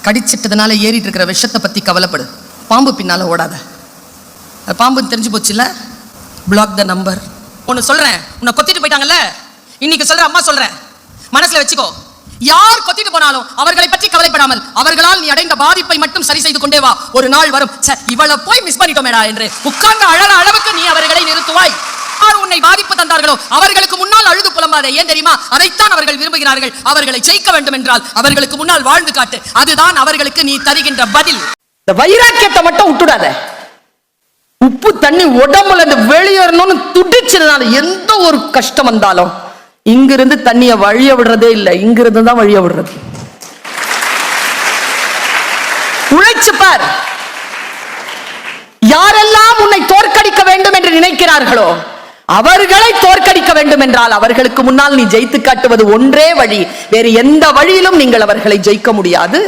கடிச்சிட்டதுனால ஏறிட்டு இருக்கிற விஷத்தை பத்தி கவலைப்படு. பாம்பு பின்னால ஓடாத. பாம்பு தெரிஞ்சு போச்சுல்ல. Black the number. ஒன்னு சொல்றேன், உன்னை கொத்திட்டு போயிட்டாங்கல்ல, இன்னைக்கு சொல்ற அம்மா சொல்றேன், மனசுல வச்சுக்கோ. யார் கொத்திட்டு போனாலும் அவர்களை பற்றி கவலைப்படாமல் அவர்களால் நீ அடைந்த பாதிப்பை மட்டும் சரி செய்து கொண்டே வா. ஒரு நாள் வரும், இவளை போய் மிஸ் பண்ணிட்டோமேடா என்று உட்கார்ந்து அழற அளவுக்கு நீ அவர்களை நிறுத்துவாய். யார் உன்னை பாதிப்பு தந்தார்களோ அவர்களுக்கு முன்னால் அழுது புலம்பாதே. ஏன் தெரியுமா? அதைத்தான் அவர்கள் விரும்புகிறார்கள். அவர்களை ஜெயிக்க வேண்டும் என்றால் அவர்களுக்கு முன்னால் வாழ்ந்து காட்டு. அதுதான் அவர்களுக்கு நீ தருகின்ற பதில். இந்த வைராக்கியத்தை மட்டும் விட்டுடாத. உப்பு தண்ணி உடம்புல இருந்து வெளியேறணும்னு துடிச்சதுனால எந்த ஒரு கஷ்டம் வந்தாலும் இங்கிருந்து தண்ணிய வழிய விடுறதே இல்லை, இங்கிருந்து தான் வழிய விடுறது. உழைச்சு பார். யாரெல்லாம் உன்னை தோற்கடிக்க வேண்டும் என்று நினைக்கிறார்களோ அவர்களை தோற்கடிக்க வேண்டும் என்றால் அவர்களுக்கு முன்னால் நீ ஜெயித்து காட்டுவது ஒன்றே வழி. வேறு எந்த வழியிலும் நீங்கள் அவர்களை ஜெயிக்க முடியாது.